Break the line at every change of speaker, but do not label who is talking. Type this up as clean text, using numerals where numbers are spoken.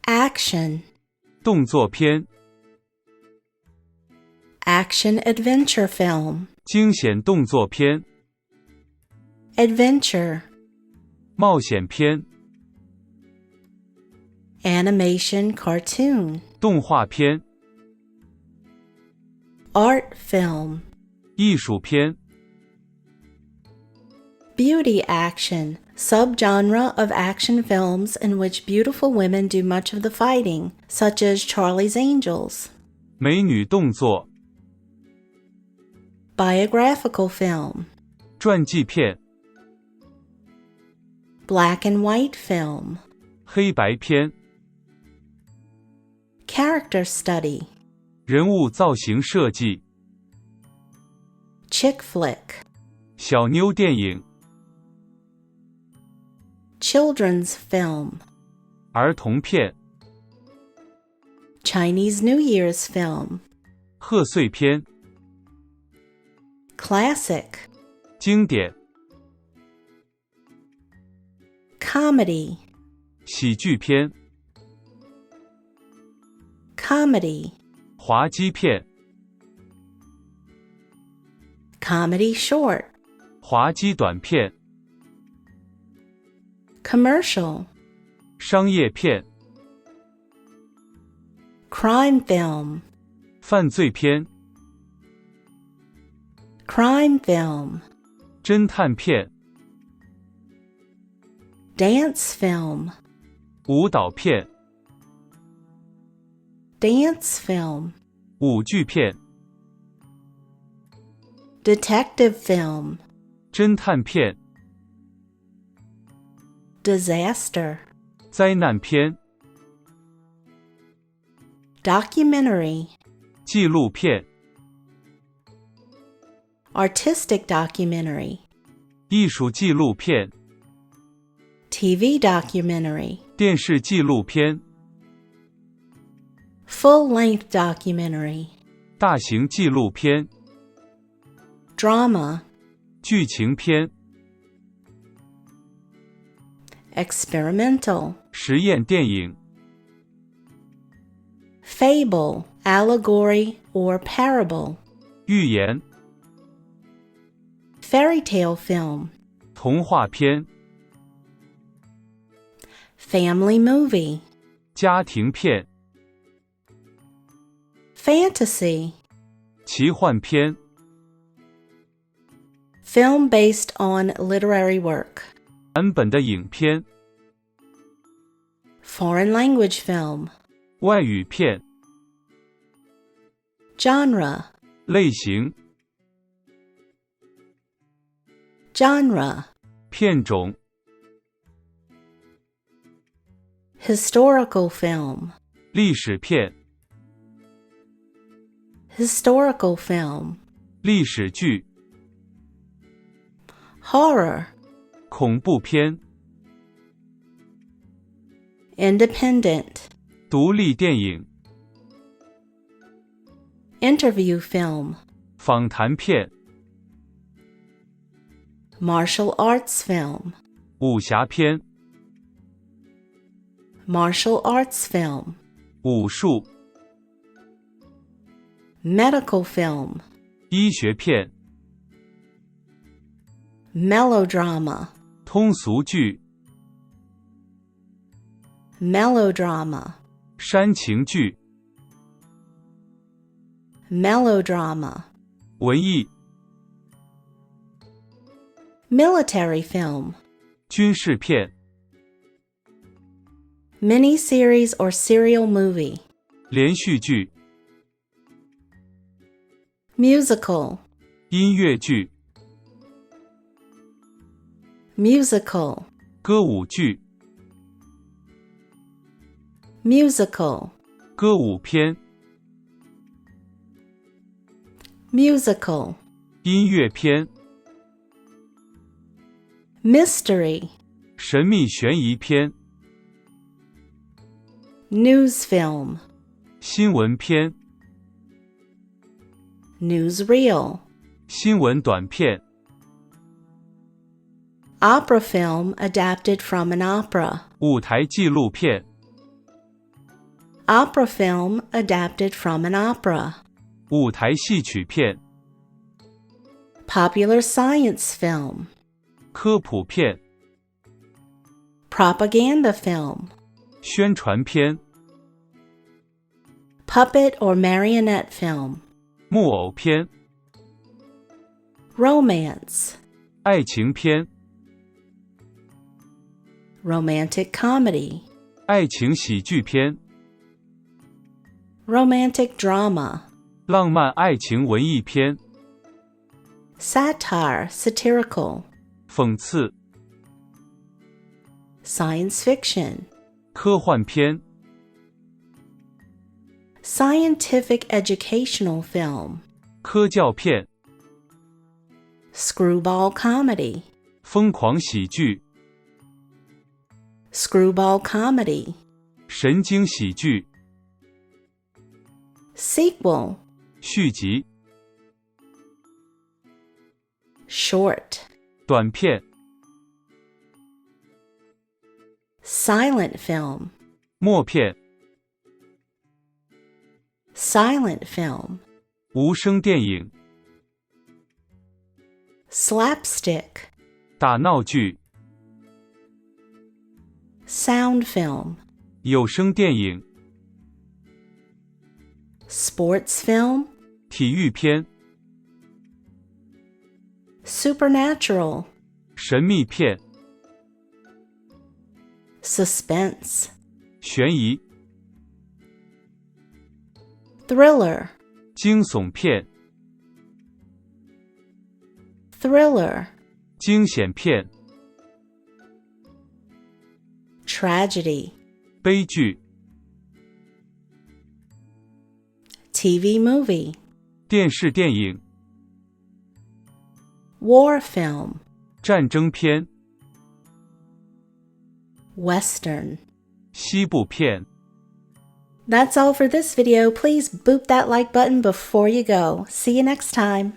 Action
动作片
Action adventure film
惊险动作片
Adventure
冒险片
Animation cartoon
动画片
Art film
艺术片
Beauty action subgenre of action films in which beautiful women do much of the fighting, such as Charlie's Angels.
美女动作
Biographical film
传记片
Black and white film
黑白片
Character study
人物造型设计
Chick flick
小妞电影
Children's film
儿童片
Chinese New Year's film
贺岁片
Classic
经典
Comedy
喜剧片
Comedy
滑稽片
Comedy short
滑稽短片
Commercial
商业片
Crime film
犯罪片
Crime film
侦探片
Dance film
舞蹈片
Dance film
舞剧片
Detective film
侦探片
Disaster
灾难片
Documentary
纪录片
Artistic documentary
艺术纪录片
TV documentary
电视纪录片
Full-length documentary
大型纪录片
Drama
剧情片
Experimental
实验电影
Fable, allegory, or parable
寓言
Fairy tale film
童话片
Family movie
家庭片
Fantasy
奇幻片
Film based on literary work
版本的影片
Foreign language film
外语片
Genre
类型
Genre
片种
Historical film
历史片
Historical film
历史剧
Horror
恐怖片
Independent
独立电影
Interview film
访谈片
Martial arts film
武侠片
Martial arts film
武术
Medical film
医学片
Melodrama
通俗剧
Melodrama
煽情剧
Melodrama
文艺
Military film
军事片
Miniseries or serial movie
连续剧
Musical
音乐剧
Musical
歌舞剧
Musical
歌舞片
Musical
音乐片
Mystery
神秘悬疑片
News film
新闻片
Newsreel
新闻短片
Opera film adapted from an opera
舞台纪录片
Opera film adapted from an opera.
舞台戏曲片、
Popular science film.
科普片、
Propaganda film.
宣传片、
Puppet or marionette film.
木偶片、
Romance.
爱情片、
Romantic comedy.
爱情喜剧片、
Romantic drama.
浪漫爱情文艺片、
Satire, satirical.
讽刺、
Science fiction.
科幻片、
Scientific educational film.
科教片、
Screwball comedy.
疯狂喜剧、
Screwball comedy.
神经喜剧、
Sequel.
续集、
Short.
短片、
Silent film.
默片、
Silent film.
无声电影、
Slapstick.
打闹剧、
Sound film.
有声电影、
Sports film.
体育片、
Supernatural.
神秘片、
Suspense.
悬疑、
Thriller.
惊悚片、
Thriller.
惊险片、
Tragedy.
悲剧、
TV movie.
电视电影、
War film.
战争片、
Western.
西部片。
That's all for this video. Please boop that like button before you go. See you next time.